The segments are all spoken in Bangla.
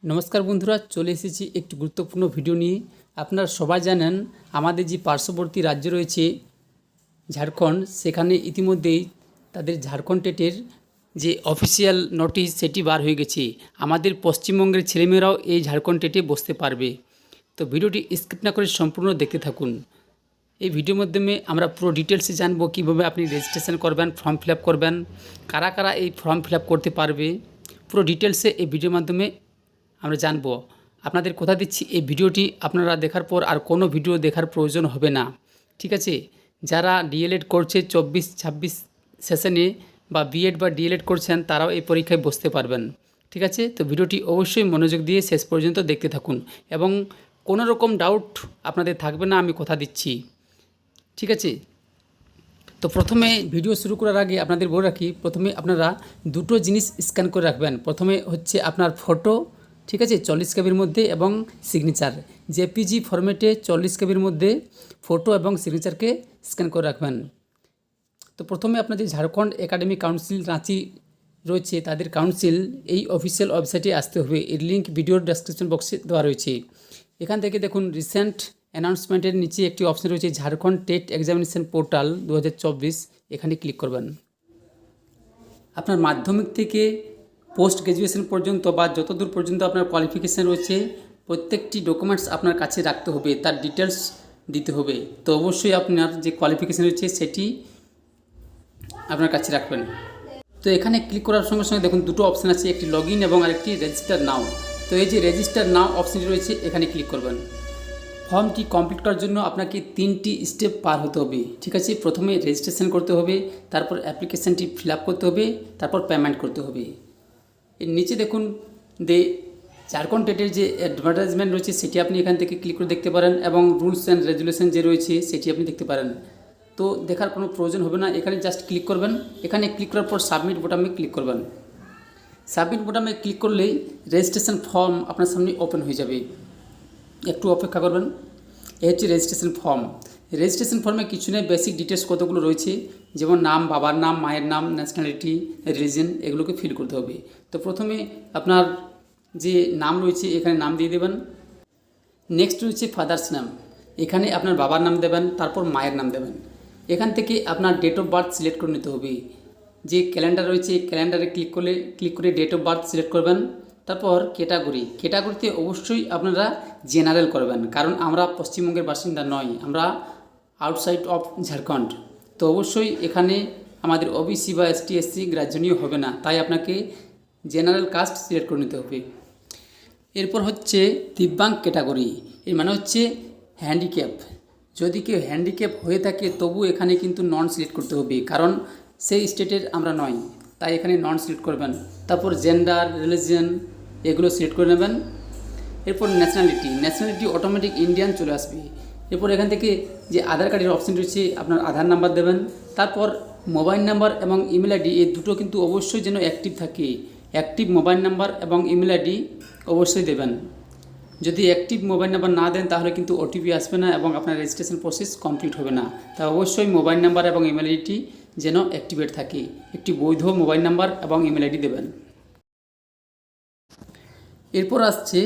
নমস্কার বন্ধুরা, চলে এসেছি একটি গুরুত্বপূর্ণ ভিডিও নিয়ে। আপনারা সবাই জানেন আমাদের যে পার্শ্ববর্তী রাজ্য রয়েছে ঝাড়খণ্ড, সেখানে ইতিমধ্যেই তাদের ঝাড়খণ্ড টেটের যে অফিসিয়াল নোটিশ সেটি বার হয়ে গেছে। আমাদের পশ্চিমবঙ্গের ছেলেমেয়েরাও এই ঝাড়খণ্ড টেটে বসতে পারবে। তো ভিডিওটি স্কিপ না করে সম্পূর্ণ দেখতে থাকুন। এই ভিডিওর মাধ্যমে আমরা পুরো ডিটেলসে জানবো কীভাবে আপনি রেজিস্ট্রেশন করবেন, ফর্ম ফিল আপ করবেন, কারা কারা এই ফর্ম ফিল আপ করতে পারবে, পুরো ডিটেলসে এই ভিডিওর মাধ্যমে আমরা জানবো। আপনাদের কথা দিচ্ছি, এই ভিডিওটি আপনারা দেখার পর আর কোনো ভিডিও দেখার প্রয়োজন হবে না, ঠিক আছে? যারা ডিএলএড করছে 24-26 সেশনে বা বিএড বা ডিএলএড করছেন, তারাও এই পরীক্ষায় বসতে পারবেন, ঠিক আছে? তো ভিডিওটি অবশ্যই মনোযোগ দিয়ে শেষ পর্যন্ত দেখতে থাকুন এবং কোনো রকম ডাউট আপনাদের থাকবে না, আমি কথা দিচ্ছি, ঠিক আছে? তো প্রথমে ভিডিও শুরু করার আগে আপনাদের বলে রাখি, প্রথমে আপনারা দুটো জিনিস স্ক্যান করে রাখবেন। প্রথমে হচ্ছে আপনার ফটো, ঠিক আছে, 40 কেবির মধ্যে, এবং সিগনেচার জেপিজি ফরম্যাটে 40 কেবির মধ্যে ফটো এবং সিগনেচারকে স্ক্যান করে রাখবেন। তো প্রথমে আপনাদের ঝাড়খণ্ড একাডেমিক কাউন্সিল রাঁচি রয়েছে, তাদের কাউন্সিল এই অফিসিয়াল ওয়েবসাইটে আসতে হবে। এর লিঙ্ক ভিডিওর ডেসক্রিপশন বক্সে দেওয়া রয়েছে। এখান থেকে দেখুন রিসেন্ট অ্যানাউন্সমেন্টের নিচে একটি অপশন রয়েছে ঝাড়খণ্ড টেট এক্সামিনেশন পোর্টাল 2024, এখানে ক্লিক করবেন। আপনার মাধ্যমিক থেকে পোস্ট গ্র্যাজুয়েশন পর্যন্ত বা যতদূর পর্যন্ত আপনার কোয়ালিফিকেশান রয়েছে প্রত্যেকটি ডকুমেন্টস আপনার কাছে রাখতে হবে, তার ডিটেলস দিতে হবে। তো অবশ্যই আপনার যে কোয়ালিফিকেশান রয়েছে সেটি আপনার কাছে রাখবেন। তো এখানে ক্লিক করার সঙ্গে সঙ্গে দেখুন দুটো অপশান আছে, একটি লগ ইন এবং আরেকটি রেজিস্টার নাও। তো এই যে রেজিস্টার নাও অপশানটি রয়েছে, এখানে ক্লিক করবেন। ফর্মটি কমপ্লিট করার জন্য আপনাকে 3টি স্টেপ পার হতে হবে, ঠিক আছে? প্রথমে রেজিস্ট্রেশন করতে হবে, তারপর অ্যাপ্লিকেশানটি ফিল আপ করতে হবে, তারপর পেমেন্ট করতে হবে। এর নিচে দেখুন ঝাড়খণ্ড টেটের যে অ্যাডভার্টাইজমেন্ট রয়েছে সেটি আপনি এখান থেকে ক্লিক করে দেখতে পারেন, এবং রুলস অ্যান্ড রেগুলেশন যে রয়েছে সেটি আপনি দেখতে পারেন। তো দেখার কোনো প্রয়োজন হবে না, এখানে জাস্ট ক্লিক করবেন। এখানে ক্লিক করার পর সাবমিট বোতামে ক্লিক করবেন। সাবমিট বোতামে ক্লিক করলেই রেজিস্ট্রেশন ফর্ম আপনার সামনে ওপেন হয়ে যাবে। একটু অপেক্ষা করবেন। এই হচ্ছে রেজিস্ট্রেশন ফর্ম। রেজিস্ট্রেশন ফর্মে কিছু নেই, বেসিক ডিটেলস কতগুলো রয়েছে, যেমন নাম, বাবার নাম, মায়ের নাম, ন্যাশনালিটি, রিজন, এগুলোকে ফিল করতে হবে। তো প্রথমে আপনার যে নাম রয়েছে এখানে নাম দিয়ে দেবেন। নেক্সট রয়েছে ফাদার্স নাম, এখানে আপনার বাবার নাম দেবেন, তারপর মায়ের নাম দেবেন। এখান থেকে আপনার ডেট অফ বার্থ সিলেক্ট করে নিতে হবে। যে ক্যালেন্ডার রয়েছে ক্যালেন্ডারে ক্লিক করে ডেট অফ বার্থ সিলেক্ট করবেন। তারপর ক্যাটাগরিতে অবশ্যই আপনারা জেনারেল করবেন, কারণ আমরা পশ্চিমবঙ্গের বাসিন্দা নয়, আমরা আউটসাইড অফ ঝাড়খণ্ড। তো অবশ্যই এখানে আমাদের ওবিসি বা এসটি এসসি গ্রাহ্যনীয় হবে না, তাই আপনাকে জেনারেল কাস্ট সিলেক্ট করে নিতে হবে। এরপর হচ্ছে দিব্যাঙ্গ ক্যাটাগরি, এর মানে হচ্ছে হ্যান্ডিক্যাপ। যদি কেউ হ্যান্ডিক্যাপ হয়ে থাকে তবু এখানে কিন্তু নন সিলেক্ট করতে হবে, কারণ সেই স্টেটের আমরা নয়, তাই এখানে নন সিলেক্ট করবেন। তারপর জেন্ডার, রিলিজিয়ন, এগুলো সিলেক্ট করে নেবেন। এরপর ন্যাশনালিটি অটোমেটিক ইন্ডিয়ান চলে আসবে। এরপর এখান থেকে যে আধার কার্ডের অপশন রয়েছে আপনার আধার নাম্বার দেবেন। তারপর মোবাইল নাম্বার এবং ইমেল আইডি, এই দুটো কিন্তু অবশ্যই যেন অ্যাক্টিভ থাকে। অ্যাক্টিভ মোবাইল নাম্বার এবং ইমেল আইডি অবশ্যই দেবেন। যদি অ্যাক্টিভ মোবাইল নাম্বার না দেন তাহলে কিন্তু ওটিপি আসবে না এবং আপনার রেজিস্ট্রেশন প্রসেস কমপ্লিট হবে না। তা অবশ্যই মোবাইল নাম্বার এবং ইমেল আইডিটি যেন অ্যাক্টিভেট থাকে। একটি বৈধ মোবাইল নাম্বার এবং ইমেল আইডি দেবেন। এরপর আসছে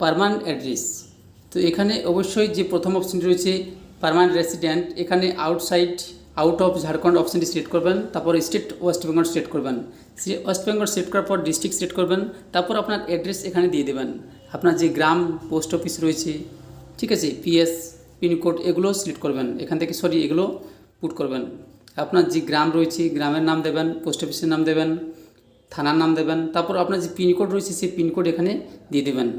পার্মানেন্ট অ্যাড্রেস। তো এখানে অবশ্যই যে প্রথম অপশানটি রয়েছে পার্মানেন্ট রেসিডেন্ট, এখানে আউট অফ ঝাড়খণ্ড অপশানটি সিলেক্ট করবেন। তারপর স্টেট ওয়েস্ট বেঙ্গল সিলেক্ট করবেন। ওয়েস্ট বেঙ্গল সিলেক্ট করার পর ডিস্ট্রিক্ট সিলেক্ট করবেন। তারপর আপনার অ্যাড্রেস এখানে দিয়ে দেবেন। আপনার যে গ্রাম পোস্ট অফিস রয়েছে, ঠিক আছে, পিএস, পিনকোড, এগুলো সিলেক্ট করবেন। এখান থেকে এগুলো পুট করবেন। আপনার যে গ্রাম রয়েছে গ্রামের নাম দেবেন, পোস্ট অফিসের নাম দেবেন, থানার নাম দেবেন। তারপর আপনার যে পিনকোড রয়েছে সেই পিনকোড এখানে দিয়ে দেবেন।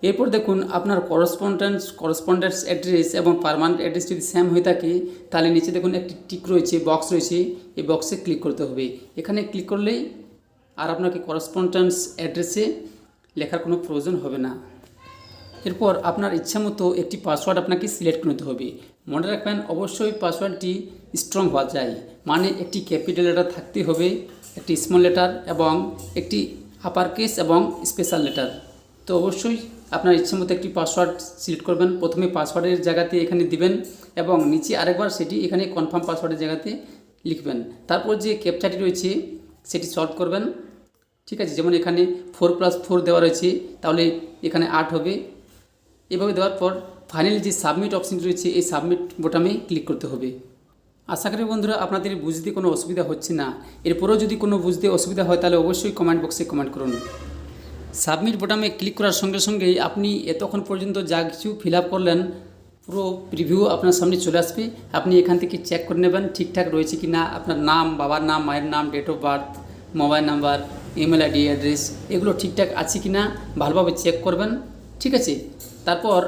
এরপর দেখুন আপনার করসপন্ডেন্স অ্যাড্রেস এবং পার্মানেন্ট অ্যাড্রেস যদি সেম হয়ে থাকে তাহলে নিচে দেখুন একটি টিক রয়েছে, বক্স রয়েছে, এই বক্সে ক্লিক করতে হবে। এখানে ক্লিক করলেই আর আপনাকে করসপন্ডেন্স অ্যাড্রেসে লেখার কোনো প্রয়োজন হবে না। এরপর আপনার ইচ্ছা মতো একটি পাসওয়ার্ড আপনাকে সিলেক্ট করতে হবে। মনে রাখবেন অবশ্যই পাসওয়ার্ডটি স্ট্রং হওয়া যায়, মানে একটি ক্যাপিটাল লেটার থাকতে হবে, একটি স্মল লেটার এবং একটি আপার কেস এবং স্পেশাল লেটার। তো অবশ্যই আপনার ইচ্ছে মতো একটি পাসওয়ার্ড সিলেক্ট করবেন। প্রথমে পাসওয়ার্ডের জায়গাতে এখানে দিবেন এবং নিচে আরেকবার সেটি এখানে কনফার্ম পাসওয়ার্ডের জায়গাতে লিখবেন। তারপর যে ক্যাপচাটি রয়েছে সেটি সলভ করবেন। ঠিক আছে, যেমন এখানে 4+4 দেওয়া রয়েছে, তাহলে এখানে 8 হবে। এভাবে দেওয়ার পর ফাইনালি যে সাবমিট অপশন রয়েছে এই সাবমিট বোতামে ক্লিক করতে হবে। আশা করি বন্ধুরা আপনাদের বুঝতে কোনো অসুবিধা হচ্ছে না। এরপরেও যদি কোনো বুঝতে অসুবিধা হয় তাহলে অবশ্যই কমেন্ট বক্সে কমেন্ট করুন। সাবমিট বোতামে ক্লিক করার সঙ্গে সঙ্গেই আপনি এতক্ষণ পর্যন্ত যা কিছু ফিল আপ করলেন পুরো প্রিভিউ আপনার সামনে চলে আসবে। আপনি এখান থেকে চেক করে নেবেন ঠিকঠাক রয়েছে কি না। আপনার নাম, বাবার নাম, মায়ের নাম, date of birth, mobile number, email ID, address এগুলো ঠিকঠাক আছে কি না ভালোভাবে চেক করবেন। ঠিক আছে, তারপর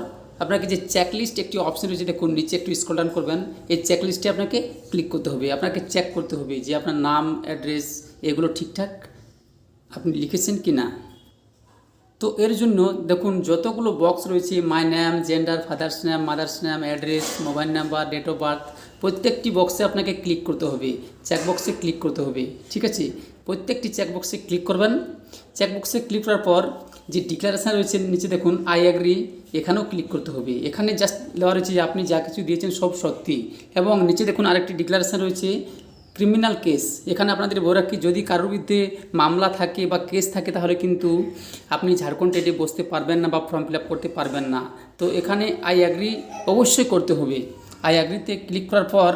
আপনাকে যে চেকলিস্ট একটি অপশন রয়েছে দেখুন, নিচে একটু স্ক্রল ডাউন করবেন। এই চেকলিস্টে আপনাকে ক্লিক করতে হবে। আপনাকে চেক করতে হবে যে আপনার নাম, অ্যাড্রেস এগুলো ঠিকঠাক আপনি লিখেছেন কি না। তো এর জন্য দেখুন যতগুলো বক্স রয়েছে, my name, gender, father's name, mother's name, address, mobile number, date of birth, প্রত্যেকটি বক্সে আপনাকে ক্লিক করতে হবে, চেকবক্সে ক্লিক করতে হবে। ঠিক আছে, প্রত্যেকটি চেকবক্সে ক্লিক করবেন। চেকবক্সে ক্লিক করার পর যে ডিক্লারেশান রয়েছে নিচে দেখুন আই অ্যাগ্রি, এখানেও ক্লিক করতে হবে। এখানে জাস্ট দেওয়া রয়েছে যে আপনি যা কিছু দিয়েছেন সব সত্যি। এবং নিচে দেখুন আরেকটি ডিক্লারেশান রয়েছে ক্রিমিনাল কেস। এখানে আপনাদের বলে রাখি যদি কারোর বিরুদ্ধে মামলা থাকে বা কেস থাকে তাহলে কিন্তু আপনি ঝাড়খণ্ড টেটে বসতে পারবেন না বা ফর্ম ফিল আপ করতে পারবেন না। তো এখানে আই অ্যাগ্রি অবশ্যই করতে হবে। আই অ্যাগ্রিতে ক্লিক করার পর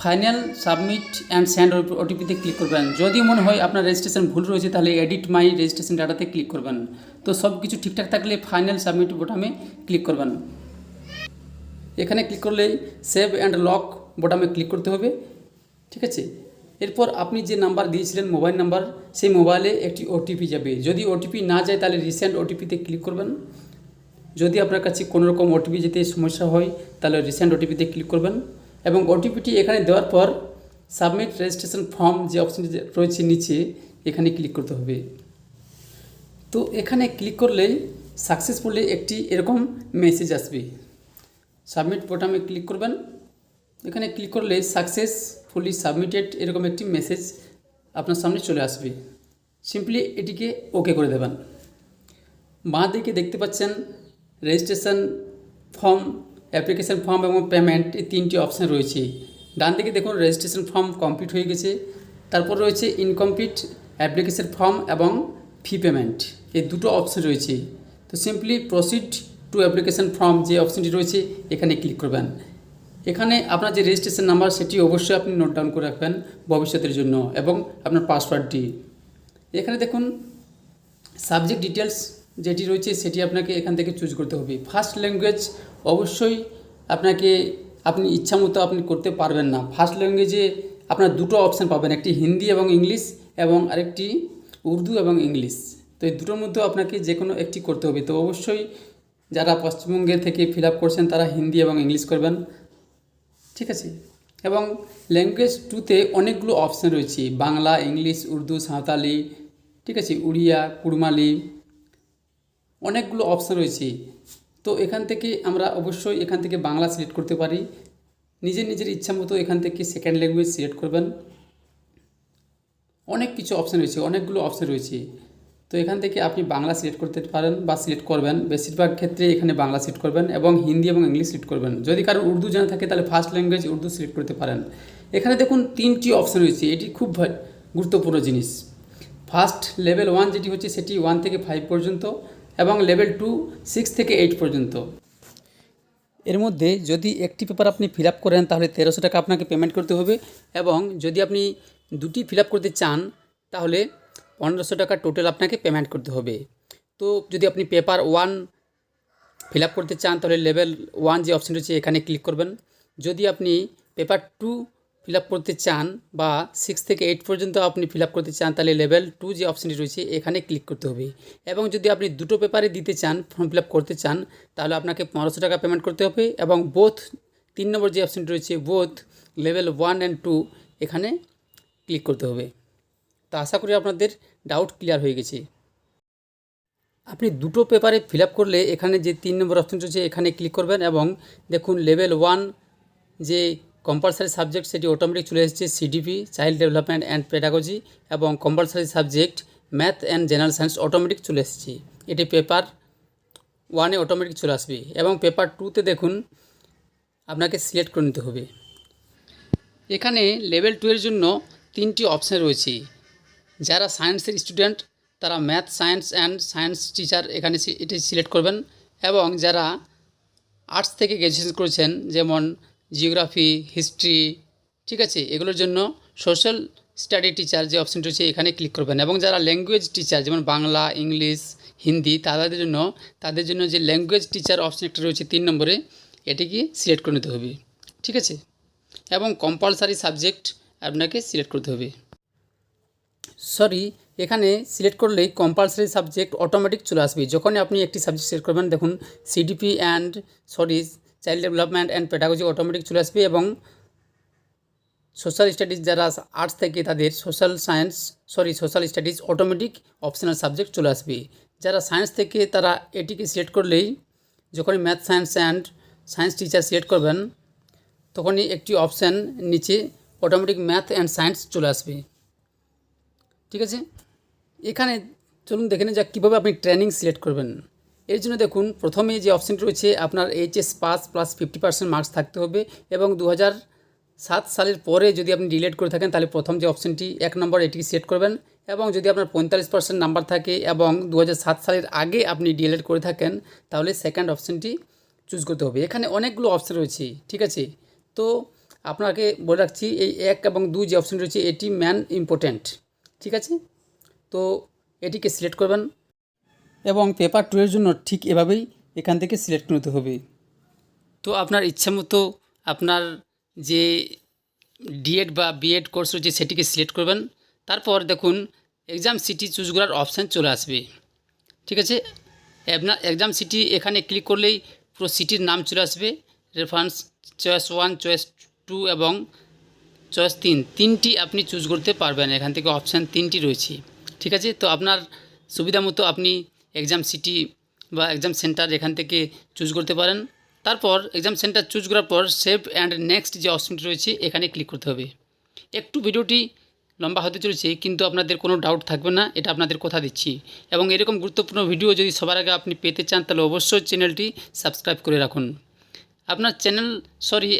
ফাইনাল সাবমিট অ্যান্ড সেন্ড ওটিপিতে ক্লিক করবেন। যদি মনে হয় আপনার রেজিস্ট্রেশন ভুল রয়েছে তাহলে এডিট মাই রেজিস্ট্রেশন ডাটাতে ক্লিক করবেন। তো সব কিছু ঠিকঠাক থাকলে ফাইনাল সাবমিট বোতামে ক্লিক করবেন। এখানে ক্লিক করলে সেভ অ্যান্ড লক বোতামে ক্লিক করতে হবে। ঠিক আছে, এরপর আপনি যে নাম্বার দিয়েছিলেন মোবাইল নাম্বার, সেই মোবাইলে একটি ওটিপি যাবে। যদি ওটিপি না যায় তাহলে রিসেন্ট ওটিপিতে ক্লিক করবেন। যদি আপনার কাছে কোনো রকম ওটিপি যেতে সমস্যা হয় তাহলে রিসেন্ট ওটিপিতে ক্লিক করবেন। এবং ওটিপিটি এখানে দেওয়ার পর সাবমিট রেজিস্ট্রেশন ফর্ম যে অপশনটি রয়েছে নিচে এখানে ক্লিক করতে হবে। তো এখানে ক্লিক করলেই সাকসেসফুলি একটি এরকম মেসেজ আসবে। সাবমিট বোতামে ক্লিক করবেন। এখানে ক্লিক করলে সাকসেসফুলি সাবমিটেড এরকম একটি মেসেজ আপনার সামনে চলে আসবে। সিম্পলি এটিকে ওকে করে দেবেন। বাঁ দিকে দেখতে পাচ্ছেন রেজিস্ট্রেশন ফর্ম, অ্যাপ্লিকেশন ফর্ম এবং পেমেন্ট, এই তিনটি অপশান রয়েছে। ডান দিকে দেখুন রেজিস্ট্রেশন ফর্ম কমপ্লিট হয়ে গেছে, তারপর রয়েছে ইনকমপ্লিট অ্যাপ্লিকেশন ফর্ম এবং ফি পেমেন্ট, এই দুটো অপশান রয়েছে। তো simply proceed to application form যে অপশানটি রয়েছে এখানে ক্লিক করবেন। এখানে আপনার যে রেজিস্ট্রেশন নাম্বার সেটি অবশ্যই আপনি নোট ডাউন করে রাখবেন ভবিষ্যতের জন্য, এবং আপনার পাসওয়ার্ডটি। এখানে দেখুন সাবজেক্ট ডিটেলস যেটি রয়েছে সেটি আপনাকে এখান থেকে চুজ করতে হবে। ফার্স্ট ল্যাঙ্গুয়েজ অবশ্যই আপনি ইচ্ছামতো আপনি করতে পারবেন না। ফার্স্ট ল্যাঙ্গুয়েজে আপনার দুটো অপশান পাবেন, একটি হিন্দি এবং ইংলিশ এবং আরেকটি উর্দু এবং ইংলিশ। তো এই দুটোর মধ্যেও আপনাকে যে কোনো একটি করতে হবে। তো অবশ্যই যারা পশ্চিমবঙ্গে থেকে ফিল আপ করছেন তারা হিন্দি এবং ইংলিশ করবেন। ঠিক আছে, এবং ল্যাঙ্গুয়েজ 2তে অনেকগুলো অপশান রয়েছে, বাংলা, ইংলিশ, উর্দু, সাঁওতালি, ঠিক আছে, উড়িয়া, কুড়মালি, অনেকগুলো অপশান রয়েছে। তো এখান থেকে আমরা অবশ্যই এখান থেকে বাংলা সিলেক্ট করতে পারি। নিজের ইচ্ছা মতো এখান থেকে সেকেন্ড ল্যাঙ্গুয়েজ সিলেক্ট করবেন। অনেক কিছু অপশান রয়েছে, অনেকগুলো অপশান রয়েছে। তো এখান থেকে আপনি বাংলা সিলেক্ট করতে পারেন বা সিলেক্ট করবেন। বেশিরভাগ ক্ষেত্রে এখানে বাংলা সিলেক্ট করবেন এবং হিন্দি এবং ইংলিশ সিলেক্ট করবেন। যদি কারো উর্দু জানা থাকে তাহলে ফার্স্ট ল্যাঙ্গুয়েজ উর্দু সিলেক্ট করতে পারেন। এখানে দেখুন তিনটি অপশান রয়েছে, এটি খুব গুরুত্বপূর্ণ জিনিস। ফার্স্ট লেভেল 1 যেটি হচ্ছে সেটি 1 থেকে 5 পর্যন্ত, এবং লেভেল 2 6 থেকে 8 পর্যন্ত। এর মধ্যে যদি একটি পেপার আপনি ফিল আপ করেন তাহলে 1300 টাকা আপনাকে পেমেন্ট করতে হবে, এবং যদি আপনি দুটি ফিল আপ করতে চান তাহলে 1500 টাকা টোটাল আপনাকে পেমেন্ট করতে হবে। তো যদি আপনি পেপার 1 ফিল আপ করতে চান তাহলে লেভেল 1 যে অপশন রয়েছে এখানে ক্লিক করবেন। যদি আপনি পেপার 2 ফিল আপ করতে চান বা 6 থেকে 8 পর্যন্ত আপনি ফিল আপ করতে চান তাহলে লেভেল 2 যে অপশনটি রয়েছে এখানে ক্লিক করতে হবে। এবং যদি আপনি দুটো পেপারে দিতে চান, ফর্ম ফিল আপ করতে চান, তাহলে আপনাকে 1500 টাকা পেমেন্ট করতে হবে, এবং বোথ 3 নম্বর যে অপশনটি রয়েছে বোথ লেভেল 1 অ্যান্ড 2 এখানে ক্লিক করতে হবে। তো আশা করি আপনাদের ডাউট ক্লিয়ার হয়ে গেছে। আপনি দুটো পেপারে ফিল আপ করলে এখানে যে 3 নম্বর অপশন রয়েছে এখানে ক্লিক করবেন, এবং দেখুন লেভেল 1 যে কম্পালসারি সাবজেক্ট সেটি অটোমেটিক চলে এসেছে CDP, child development and pedagogy, এবং compulsory subject math and general science automatic চলে এসেছে। এটি পেপার 1-এ অটোমেটিক চলে আসবে, এবং পেপার 2তে দেখুন আপনাকে সিলেক্ট করে নিতে হবে। এখানে লেভেল 2 এর জন্য 3টি অপশান রয়েছে। যারা সায়েন্সের স্টুডেন্ট তারা math science and science teacher এখানে এটি সিলেক্ট করবেন। এবং যারা আর্টস থেকে গ্র্যাজুয়েশন করেছেন, যেমন জিওগ্রাফি, হিস্ট্রি, ঠিক আছে, এগুলোর জন্য সোশ্যাল স্টাডি টিচার যে অপশানটি রয়েছে এখানে ক্লিক করবেন। এবং যারা ল্যাঙ্গুয়েজ টিচার, যেমন বাংলা, ইংলিশ, হিন্দি, তাদের জন্য যে ল্যাঙ্গুয়েজ টিচার অপশান একটা রয়েছে 3 নম্বরে, এটিকে সিলেক্ট করে নিতে হবে, ঠিক আছে। এবং কম্পালসারি সাবজেক্ট আপনাকে সিলেক্ট করতে হবে। এখানে সিলেক্ট করলেই কম্পালসারি সাবজেক্ট অটোমেটিক চলে আসবে। যখনই আপনি একটি সাবজেক্ট সিলেক্ট করবেন, দেখুন CDP child development and pedagogy automatic চলে আসবে। এবং সোশ্যাল স্টাডিজ যারা আর্টস থেকে, তাদের social studies automatic optional subject চলে আসবে। যারা সায়েন্স থেকে, তারা এটিকে সিলেক্ট করলেই, যখনই math science and science teacher select করবেন, তখনই একটি অপশান নিচে অটোমেটিক ম্যাথ অ্যান্ড সায়েন্স চলে আসবে, ঠিক আছে। এখানে চলুন দেখে নেওয়া যাক কীভাবে আপনি ট্রেনিং সিলেক্ট করবেন। এর জন্য দেখুন, প্রথমে যে অপশানটি রয়েছে, আপনার এইচএস পাস প্লাস 50% মার্কস থাকতে হবে। এবং 2007 সালের পরে যদি আপনি ডিলেট করে থাকেন, তাহলে প্রথম যে অপশানটি 1 নম্বর, এটিকে সিলেক্ট করবেন। এবং যদি আপনার 45% নাম্বার থাকে এবং 2007 সালের আগে আপনি ডিলেট করে থাকেন, তাহলে সেকেন্ড অপশানটি চুজ করতে হবে। এখানে অনেকগুলো অপশান রয়েছে, ঠিক আছে। তো আপনাকে বলে রাখছি, এই 1 এবং 2 যে অপশান রয়েছে, এটি ম্যান ইম্পর্ট্যান্ট, ঠিক আছে। তো এটিকে সিলেক্ট করবেন এবং পেপার 2 এর জন্য ঠিক এভাবেই এখান থেকে সিলেক্ট নিতে হবে। তো আপনার ইচ্ছা মতো আপনার যে ডিএড বা বিএড কোর্স রয়েছে সেটিকে সিলেক্ট করবেন। তারপর দেখুন এক্সাম সিটি চুজ করার অপশান চলে আসবে, ঠিক আছে। আপনার এক্সাম সিটি এখানে ক্লিক করলেই পুরো সিটির নাম চলে আসবে। রেফারেন্স চয়েস 1, চয়েস 2 এবং চয়েস 3, তিনটি আপনি চুজ করতে পারবেন। এখান থেকে অপশান 3টি রয়েছে, ঠিক আছে। তো আপনার সুবিধা মতো আপনি এক্সাম সিটি বা এক্সাম সেন্টার এখান থেকে চুজ করতে পারেন। তারপর এক্সাম সেন্টার চুজ করার পর সেভ অ্যান্ড নেক্সট যে অপশানটি রয়েছে এখানে ক্লিক করতে হবে। একটু ভিডিওটি লম্বা হতে চলেছে, কিন্তু আপনাদের কোনো ডাউট থাকবে না, এটা আপনাদের কথা দিচ্ছি। এবং এরকম গুরুত্বপূর্ণ ভিডিও যদি সবার আগে আপনি পেতে চান, তাহলে অবশ্যই চ্যানেলটি সাবস্ক্রাইব করে রাখুন। আপনার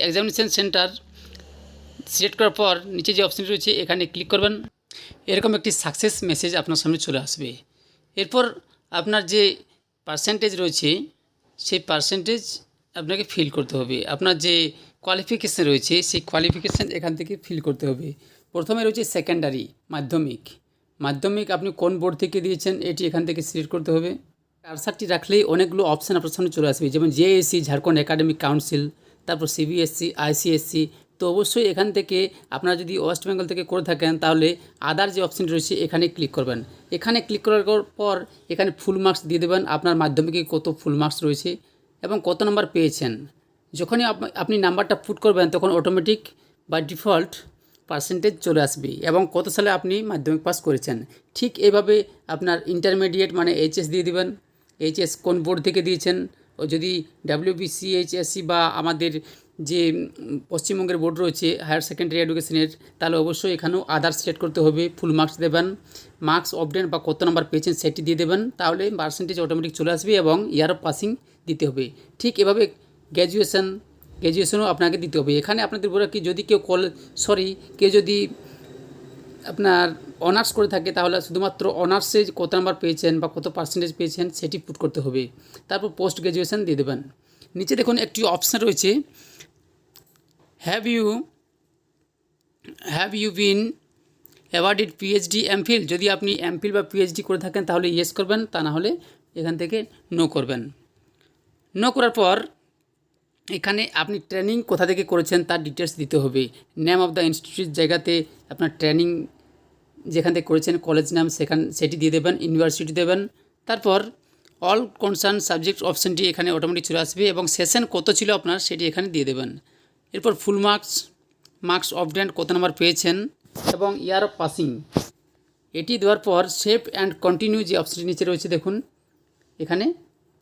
এক্সামিনেশন সেন্টার সিলেক্ট করার পর নিচে যে অপশানটি রয়েছে এখানে ক্লিক করবেন। এরকম একটি সাকসেস মেসেজ আপনার সামনে চলে আসবে। এরপর আপনার যে পার্সেন্টেজ রয়েছে, সেই পার্সেন্টেজ আপনাকে ফিল করতে হবে। আপনার যে কোয়ালিফিকেশান রয়েছে, সেই কোয়ালিফিকেশান এখান থেকে ফিল করতে হবে। প্রথমে রয়েছে সেকেন্ডারি, মাধ্যমিক আপনি কোন বোর্ড থেকে দিয়েছেন, এটি এখান থেকে সিলেক্ট করতে হবে। কারসারটি রাখলেই অনেকগুলো অপশান আপনার সামনে চলে আসবে, যেমন জেএসসি, ঝাড়খণ্ড একাডেমিক কাউন্সিল, তারপর সিবিএসসি, আইসিএসসি। তো অবশ্যই এখান থেকে আপনারা যদি ওয়েস্ট বেঙ্গল থেকে করে থাকেন, তাহলে আদার যে অপশানটি রয়েছে এখানে ক্লিক করবেন। এখানে ক্লিক করার পর এখানে ফুল মার্কস দিয়ে দেবেন, আপনার মাধ্যমিকে কত ফুল মার্কস রয়েছে এবং কত নাম্বার পেয়েছেন। যখনই আপনি নাম্বারটা পুট করবেন, তখন অটোমেটিক বাই ডিফল্ট পার্সেন্টেজ চলে আসবে এবং কত সালে আপনি মাধ্যমিক পাস করেছেন। ঠিক এইভাবে আপনার ইন্টারমিডিয়েট মানে এইচএস দিয়ে দেবেন, এইচএস কোন বোর্ড থেকে দিয়েছেন। ও যদি WBCHSC বা আমাদের যে পশ্চিমবঙ্গের বোর্ড রয়েছে হায়ার সেকেন্ডারি এডুকেশনের, তাহলে অবশ্যই এখানেও আদার সিলেক্ট করতে হবে। ফুল মার্কস দেবেন, মার্কস অবডেন বা কত নাম্বার পেয়েছেন সেটি দিয়ে দেবেন, তাহলে পার্সেন্টেজ অটোমেটিক চলে আসবে এবং ইয়ার অফ পাসিং দিতে হবে। ঠিক এভাবে গ্র্যাজুয়েশনও আপনাকে দিতে হবে। এখানে আপনাদের বলে কি, যদি কেউ যদি আপনার অনার্স করে থাকে, তাহলে শুধুমাত্র অনার্সে কত নাম্বার পেয়েছেন বা কত পার্সেন্টেজ পেয়েছেন সেটি পুট করতে হবে। তারপর পোস্ট গ্র্যাজুয়েশন দিয়ে দেবেন। নিচে দেখুন একটি অপশান রয়েছে, have you been awarded PhD MPhil. যদি আপনি এমফিল বা পিএইচডি করে থাকেন তাহলে ইয়েস করবেন, তা না হলে এখান থেকে নো করবেন। নো করার পর এখানে আপনি ট্রেনিং কোথা থেকে করেছেন তার ডিটেলস দিতে হবে। নেম অফ দ্য ইনস্টিটিউট জায়গাতে আপনার ট্রেনিং যেখান থেকে করেছেন, কলেজ নাম সেটি দিয়ে দেবেন, ইউনিভার্সিটি দেবেন। তারপর অল কনসার্ন সাবজেক্ট অপশানটি এখানে অটোমেটিক চলে আসবে এবং সেশন কত ছিল আপনার সেটি এখানে দিয়ে দেবেন। এরপর ফুল মার্কস অবডেন কত নাম্বার পেয়েছেন এবং ইয়ার অফ পাসিং এটি দেওয়ার পর সেভ অ্যান্ড কন্টিনিউ যে অপশানটি নিচে রয়েছে দেখুন, এখানে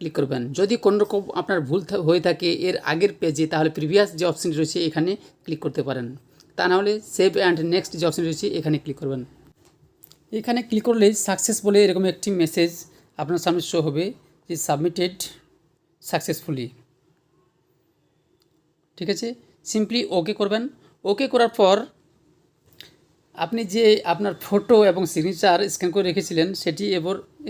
ক্লিক করবেন। যদি কোনো রকম আপনার ভুল হয়ে থাকে এর আগের পেজে, তাহলে প্রিভিয়াস যে অপশানটি রয়েছে এখানে ক্লিক করতে পারেন, তা না হলে সেভ অ্যান্ড নেক্সট যে অপশান রয়েছে এখানে ক্লিক করবেন। এখানে ক্লিক করলে সাকসেস বলে এরকম একটি মেসেজ আপনার সামনে শো হবে যে সাবমিটেড সাকসেসফুলি, ঠিক আছে। সিম্পলি ওকে করবেন। ওকে করার পর আপনি যে আপনার ফটো এবং সিগনেচার স্ক্যান করে রেখেছিলেন সেটি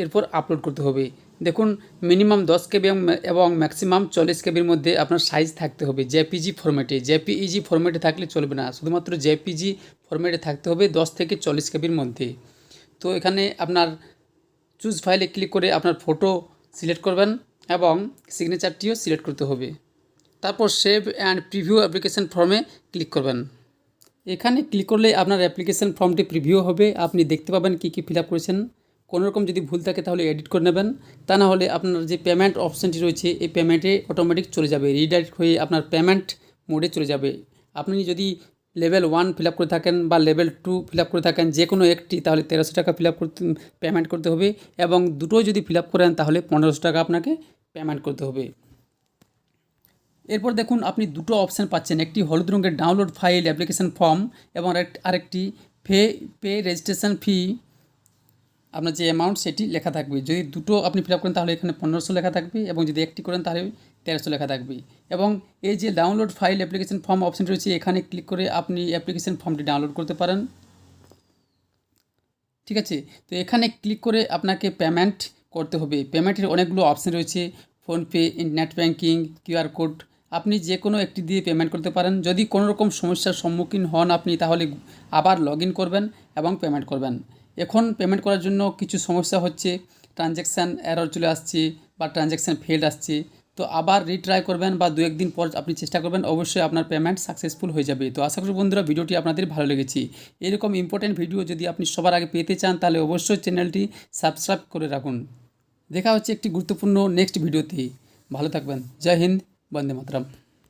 এরপর আপলোড করতে হবে। দেখুন মিনিমাম 10 কেবি এবং ম্যাক্সিমাম 40 কেবির মধ্যে আপনার সাইজ থাকতে হবে জেপিজি ফরম্যাটে। জেপিইজি ফরম্যাটে থাকলে চলবে না, শুধুমাত্র জেপিজি ফরম্যাটে থাকতে হবে 10 থেকে 40 কেবির মধ্যে। তো এখানে আপনার চুজ ফাইলে ক্লিক করে আপনার ফটো সিলেক্ট করবেন এবং সিগনেচারটিও সিলেক্ট করতে হবে। তারপর সেভ অ্যান্ড প্রিভিউ অ্যাপ্লিকেশন ফর্মে ক্লিক করবেন। এখানে ক্লিক করলে আপনার অ্যাপ্লিকেশন ফর্মটি প্রিভিউ হবে, আপনি দেখতে পাবেন কী কী ফিল আপ করেছেন। কোনো রকম যদি ভুল থাকে তাহলে এডিট করে নেবেন, তা না হলে আপনার যে পেমেন্ট অপশানটি রয়েছে এই পেমেন্টে অটোমেটিক চলে যাবে, রিডাইরেক্ট হয়ে আপনার পেমেন্ট মোডে চলে যাবে। আপনি যদি লেভেল 1 ফিল আপ করে থাকেন বা লেভেল 2 ফিল আপ করে থাকেন যে কোনো একটি, তাহলে 1300 টাকা ফিল আপ করতে পেমেন্ট করতে হবে, এবং দুটোই যদি ফিল আপ করেন তাহলে 1500 টাকা আপনাকে পেমেন্ট করতে হবে। এরপর দেখুন আপনি দুটো অপশান পাচ্ছেন, একটি হলুদ রঙের ডাউনলোড ফাইল অ্যাপ্লিকেশন ফর্ম এবং আরেকটি পে রেজিস্ট্রেশন ফি, আপনার যে অ্যামাউন্ট সেটি লেখা থাকবে। যদি দুটো আপনি ফিল আপ করেন তাহলে এখানে 1500 লেখা থাকবে, এবং যদি একটি করেন তাহলে 1300 লেখা থাকবে। এবং এই যে download file application form option রয়েছে এখানে ক্লিক করে আপনি অ্যাপ্লিকেশন ফর্মটি ডাউনলোড করতে পারেন। ঠিক আছে, তো এখানে ক্লিক করে আপনাকে পেমেন্ট করতে হবে। পেমেন্টের অনেকগুলো অপশান রয়েছে, PhonePe, net banking, QR code, আপনি যে কোনো একটি দিয়ে পেমেন্ট করতে পারেন। যদি কোনো রকম সমস্যার সম্মুখীন হন আপনি তাহলে আবার লগ ইন করবেন এবং পেমেন্ট করবেন। এখন পেমেন্ট করার জন্য কিছু সমস্যা হচ্ছে, ট্রানজ্যাকশান এরর চলে আসছে বা ট্রানজ্যাকশান ফেল্ড আসছে, তো আবার রিট্রাই করবেন বা 2-1 দিন পর আপনি চেষ্টা করবেন, অবশ্যই আপনার পেমেন্ট সাকসেসফুল হয়ে যাবে। তো আশা করি বন্ধুরা ভিডিওটি আপনাদের ভালো লেগেছে। এরকম ইম্পর্টেন্ট ভিডিও যদি আপনি সবার আগে পেতে চান তাহলে অবশ্যই চ্যানেলটি সাবস্ক্রাইব করে রাখুন। দেখা হচ্ছে একটি গুরুত্বপূর্ণ নেক্সট ভিডিওতে। ভালো থাকবেন। জয় হিন্দ, বন্দে মাতরম।